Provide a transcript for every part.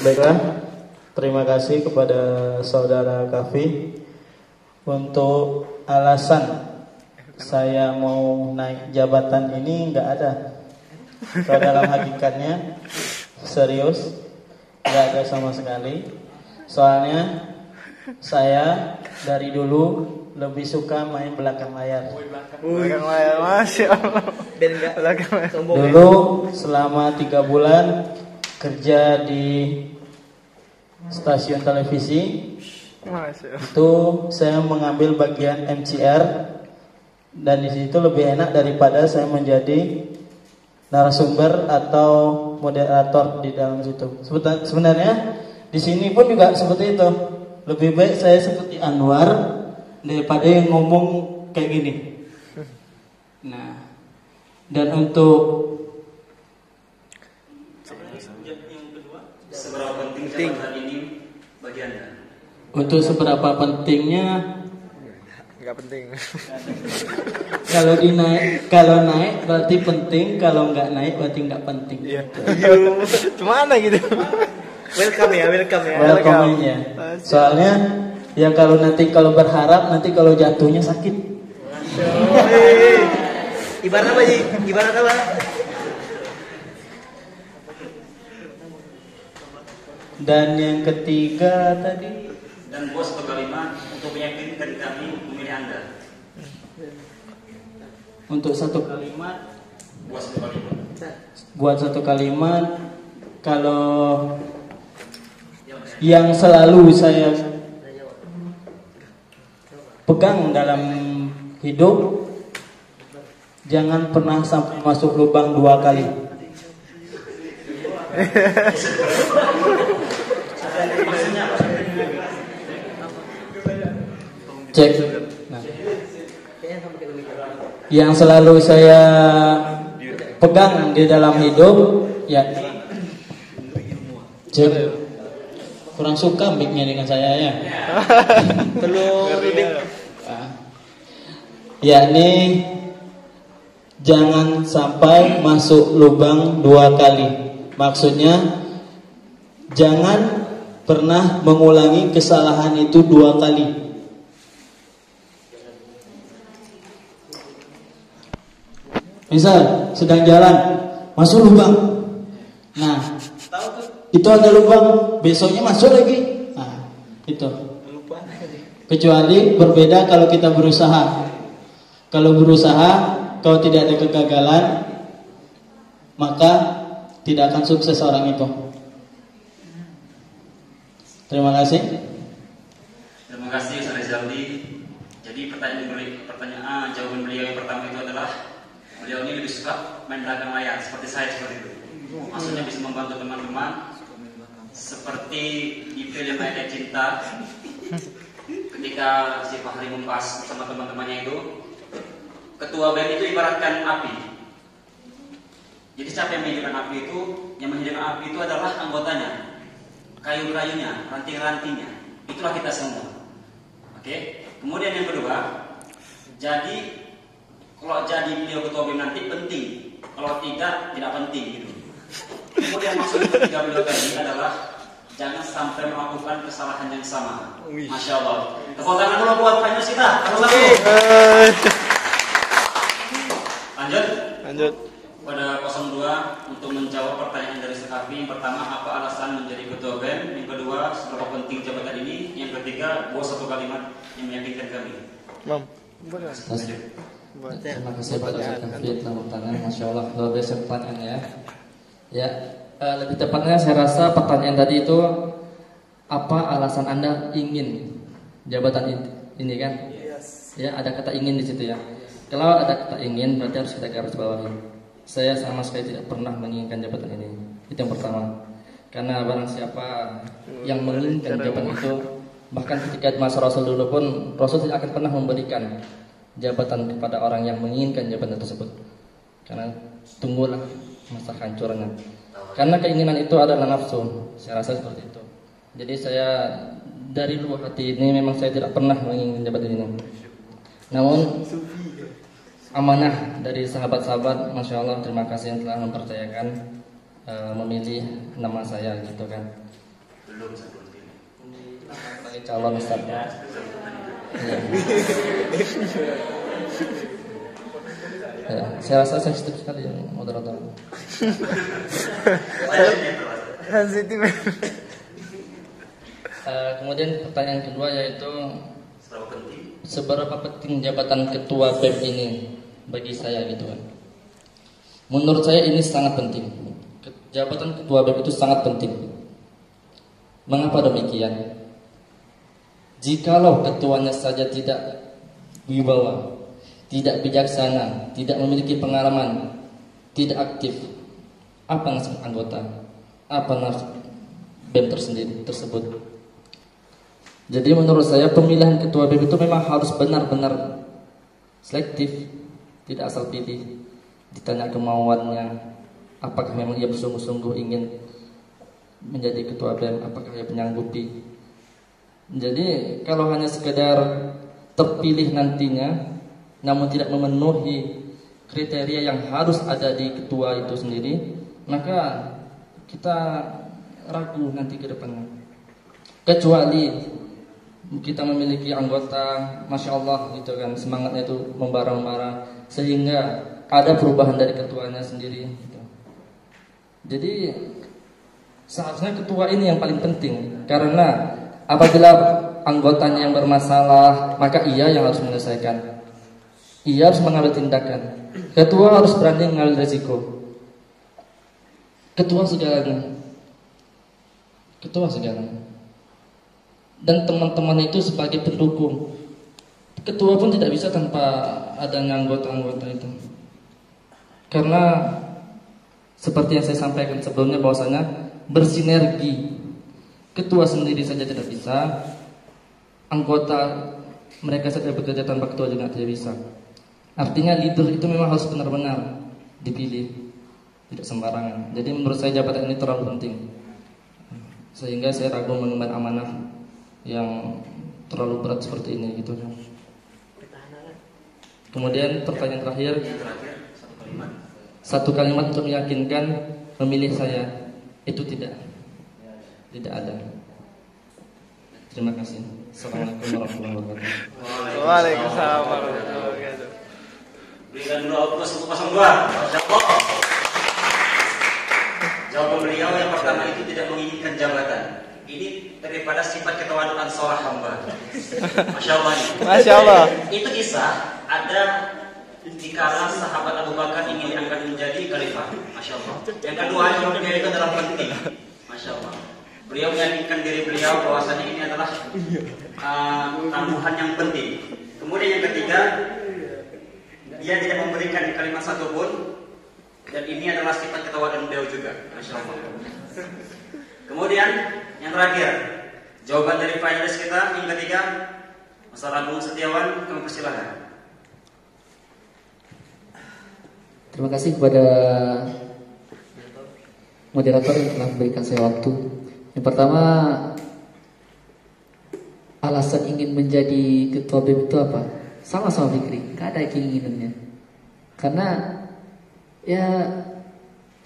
Baiklah, terima kasih kepada saudara Kafi. Untuk alasan saya mau naik jabatan ini nggak ada. Kalau dalam hakikatnya serius, nggak ada sama sekali. Soalnya saya dari dulu lebih suka main belakang layar. Belakang layar, masya Allah. Belakang layar. Dulu selama 3 bulan kerja di stasiun televisi, itu saya mengambil bagian MCR, dan di situ lebih enak daripada saya menjadi narasumber atau moderator di dalam situ. Sebenarnya di sini pun juga seperti itu. Lebih baik saya seperti Anwar daripada yang ngomong kayak gini. Nah, dan untuk yang kedua, seberapa penting jabatan ini bagi Anda? Untuk seberapa pentingnya? Enggak penting. Kalau naik berarti penting, kalau nggak naik berarti nggak penting. Iya. Gimana gitu? Welcome ya. Welcome ya. Soalnya ya kalau berharap nanti kalau jatuhnya sakit. Ibarat apa sih? Ibarat apa? Dan yang ketiga tadi, dan bos berkalimat untuk meyakinkan kami memilih Anda. untuk satu kalimat, Buat buat satu kalimat, kalau yang selalu saya pegang dalam hidup, jangan pernah sampai masuk lubang 2 kali. Cek. Nah, yang selalu saya pegang di dalam hidup, ya cek. Kurang suka mic-nya dengan saya ya. Perlu yakni jangan sampai masuk lubang 2 kali. Maksudnya jangan pernah mengulangi kesalahan itu 2 kali. Misal sedang jalan masuk lubang, nah itu ada lubang, besoknya masuk lagi, nah itu. Kecuali berbeda kalau kita berusaha. Kalau berusaha, kalau tidak ada kegagalan, maka tidak akan sukses orang itu. Terima kasih. Terima kasih Ustaz Rizaldi. Jadi jawaban beliau yang pertama itu adalah beliau ini lebih suka main belakang layar seperti saya seperti itu. Maksudnya bisa membantu teman-teman seperti di film Ayat Cinta. Ketika si Fahri membahas bersama teman-temannya itu, ketua band itu ibaratkan api. Jadi siapa yang menghidupkan api itu? Yang menghidupkan api itu adalah anggotanya, kayu-kayunya, ranting-rantingnya. Itulah kita semua. Oke. Kemudian yang kedua, jadi kalau jadi beliau ketua band nanti penting, kalau tidak penting gitu. Kemudian maksud ketiga beliau tadi adalah jangan sampai melakukan kesalahan yang sama. Masya Allah. Tepuk tangan dulu buat Pak Yusita. Lanjut. Pada 02 untuk menjawab pertanyaan dari Sekafi. Yang pertama, apa alasan menjadi ketua band? Yang kedua, seberapa penting jabatan ini? Yang ketiga, buat satu kalimat yang meyakinkan kami. Terima kasih Pak Kafi telah bertanya. Masya Allah, luar biasa pertanyaannya. Ya, lebih tepatnya saya rasa pertanyaan tadi itu, apa alasan Anda ingin jabatan ini kan? Ya, ada kata ingin di situ ya. Kalau ada kata ingin, berarti harus kita garis bawahi. Saya sama sekali tidak pernah menginginkan jabatan ini. Itu yang pertama. Karena barang siapa yang menginginkan jabatan itu, bahkan ketika masa Rasul dulu pun, Rasul tidak akan pernah memberikan jabatan kepada orang yang menginginkan jabatan tersebut. Karena tunggulah masa kehancurannya. Karena keinginan itu adalah nafsu. Saya rasa seperti itu. Jadi saya dari lubuk hati ini memang saya tidak pernah menginginkan jabatan ini. Namun amanah dari sahabat-sahabat, Masya Allah, terima kasih yang telah mempercayakan memilih nama saya gitu kan. Belum sebelum ini. Sebagai calon ustaznya. Ya, saya rasa sensitif sekali yang moderator. Sensitif. Kemudian pertanyaan kedua yaitu Seberapa penting? seberapa penting jabatan ketua BEM ini bagi saya gitu kan. Menurut saya ini sangat penting. Jabatan ketua BEM itu sangat penting. Mengapa demikian? Jikalau ketuanya saja tidak wibawa, tidak bijaksana, tidak memiliki pengalaman, tidak aktif, apa nasib anggota? Apa nasib BEM tersebut? Jadi menurut saya pemilihan ketua BEM itu memang harus benar-benar selektif, tidak asal pilih. Ditanya kemauannya, apakah memang ia bersungguh-sungguh ingin menjadi ketua BEM, apakah ia menyanggupi. Jadi kalau hanya sekedar terpilih nantinya namun tidak memenuhi kriteria yang harus ada di ketua itu sendiri, maka kita ragu nanti ke depannya. Kecuali kita memiliki anggota, masya Allah gitu kan, semangatnya itu membara-bara sehingga ada perubahan dari ketuanya sendiri. Gitu. Jadi seharusnya ketua ini yang paling penting, karena apabila anggotanya yang bermasalah, maka ia yang harus menyelesaikan. Ia harus mengambil tindakan. Ketua harus berani mengambil risiko. Ketua segalanya. Ketua segalanya. Dan teman-teman itu sebagai pendukung. Ketua pun tidak bisa tanpa adanya anggota-anggota itu. Karena seperti yang saya sampaikan sebelumnya bahwasanya bersinergi. Ketua sendiri saja tidak bisa, anggota mereka saja bekerja tanpa ketua juga tidak bisa. Artinya leader itu memang harus benar-benar dipilih, tidak sembarangan. Jadi menurut saya jabatan ini terlalu penting, sehingga saya ragu mengemban amanah yang terlalu berat seperti ini gitu. Kemudian pertanyaan terakhir, satu kalimat untuk meyakinkan memilih saya, itu tidak ada. Terima kasih. Assalamualaikum warahmatullahi wabarakatuh. Waalaikumsalam warahmatullahi wabarakatuh. Berikan dulu aplaus untuk 02. Masya Allah. Jawaban beliau yang pertama itu tidak menginginkan jabatan. Ini daripada sifat ketawaduan seorang hamba. Masya Allah. Masya Allah. Itu kisah ada dikala sahabat Abu Bakar ingin diangkat menjadi khalifah. Masya Allah. Yang kedua yang beliau itu adalah penting. Masya Allah. Beliau meyakinkan diri beliau bahwasanya ini adalah tangguhan yang penting. Kemudian yang ketiga, dia tidak memberikan kalimat satupun, dan ini adalah sifat ketawaduan beliau juga. Masya Allah. Kemudian yang terakhir, jawaban dari panelis kita yang ketiga, Mas Agung Setiawan, kami persilakan. Terima kasih kepada moderator yang telah memberikan saya waktu. Yang pertama, alasan ingin menjadi ketua BEM itu apa? Sama-sama Fikri, gak ada keinginannya. Karena ya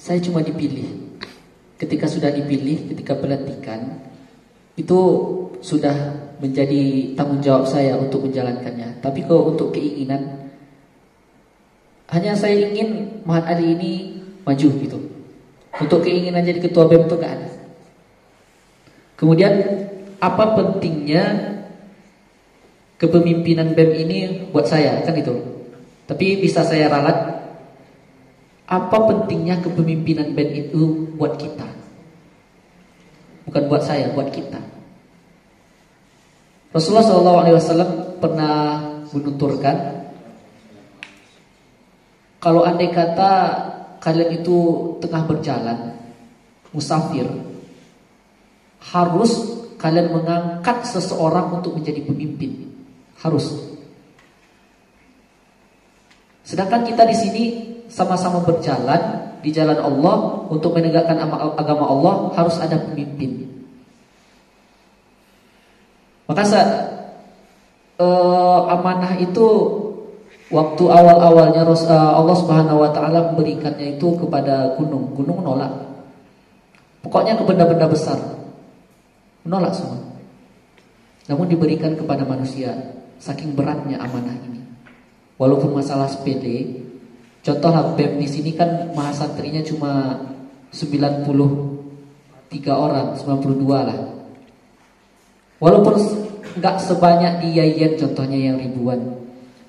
saya cuma dipilih. Ketika sudah dipilih, ketika pelantikan, itu sudah menjadi tanggung jawab saya untuk menjalankannya. Tapi kalau untuk keinginan, hanya saya ingin Mahat Ali ini maju gitu. Untuk keinginan jadi ketua BEM itu gak ada. Kemudian apa pentingnya kepemimpinan BEM ini buat saya, kan itu. Tapi bisa saya ralat, apa pentingnya kepemimpinan BEM itu buat kita? Bukan buat saya, buat kita. Rasulullah SAW pernah menuturkan, kalau andai kata kalian itu tengah berjalan, musafir, harus kalian mengangkat seseorang untuk menjadi pemimpin. Harus. Sedangkan kita di sini sama-sama berjalan di jalan Allah untuk menegakkan agama Allah, harus ada pemimpin. Maka saat amanah itu waktu awal-awalnya Allah Subhanahu wa taala memberikannya itu kepada gunung. Gunung nolak. Pokoknya ke benda-benda besar. menolak semua. Namun diberikan kepada manusia, saking beratnya amanah ini. Walaupun masalah sepele, contohlah BEM di sini kan mahasantrinya cuma 93 orang, 92 lah. Walaupun nggak sebanyak di Yayan contohnya yang ribuan.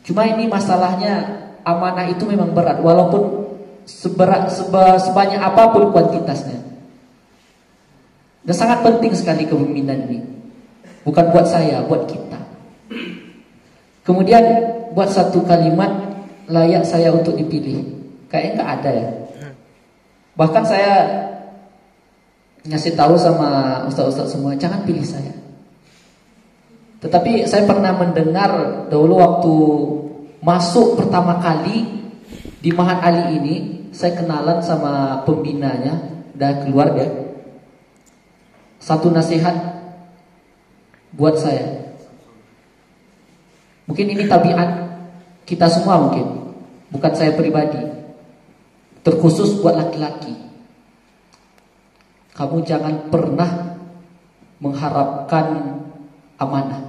Cuma ini masalahnya amanah itu memang berat, walaupun sebanyak apapun kuantitasnya. Dan sangat penting sekali kepemimpinan ini. Bukan buat saya, buat kita. Kemudian buat satu kalimat layak saya untuk dipilih. Kayaknya nggak ada ya. Bahkan saya ngasih tahu sama ustaz-ustaz semua, jangan pilih saya. Tetapi saya pernah mendengar dahulu waktu masuk pertama kali di Mahat Ali ini, saya kenalan sama pembinanya, udah keluar dia. Satu nasihat buat saya. Mungkin ini tabiat kita semua mungkin, bukan saya pribadi. Terkhusus buat laki-laki. Kamu jangan pernah mengharapkan amanah.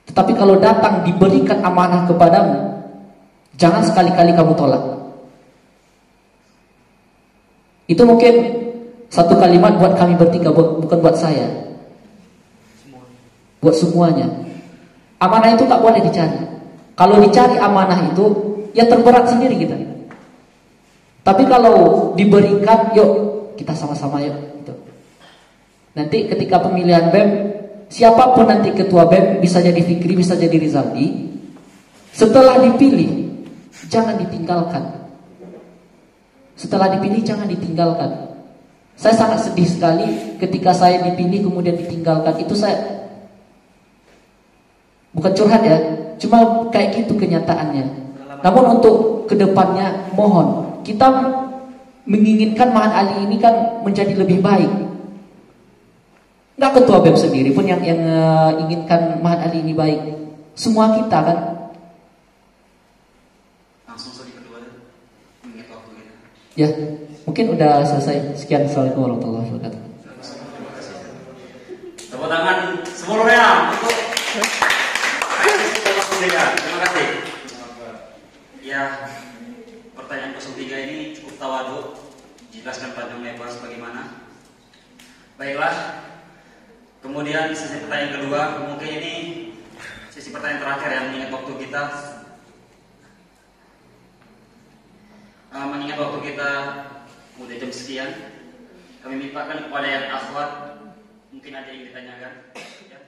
Tetapi kalau datang diberikan amanah kepadamu, jangan sekali-kali kamu tolak. Itu mungkin satu kalimat buat kami bertiga, bukan buat saya, buat semuanya. Amanah itu tak boleh dicari. Kalau dicari amanah itu, ya terberat sendiri kita. Tapi kalau diberikan, yuk kita sama-sama yuk. Gitu. Nanti ketika pemilihan BEM, siapapun nanti ketua BEM, bisa jadi Fikri, bisa jadi Rizaldi. Setelah dipilih, jangan ditinggalkan. Setelah dipilih, jangan ditinggalkan. Saya sangat sedih sekali ketika saya dipilih kemudian ditinggalkan. Itu saya bukan curhat ya, cuma kayak gitu kenyataannya. Namun untuk kedepannya, mohon kita menginginkan Mahat Ali ini kan menjadi lebih baik. Nggak ketua BEM sendiri pun yang inginkan Mahat Ali ini baik. Semua kita kan. Langsung saja kedua, mengingat waktu kita. Ya, mungkin udah selesai. Sekian, assalamualaikum warahmatullahi wabarakatuh. Tepuk tangan seluruhnya untuk terima kasih. Ya, pertanyaan 03 ini cukup tawadu, jelaskan panjang lebar sebagaimana. Baiklah. Kemudian sesi pertanyaan kedua, mungkin ini sesi pertanyaan terakhir yang mengingat waktu kita. Mengingat waktu kita udah jam sekian, kami mintakan kepada yang akhwat, mungkin ada yang ditanyakan. Ya.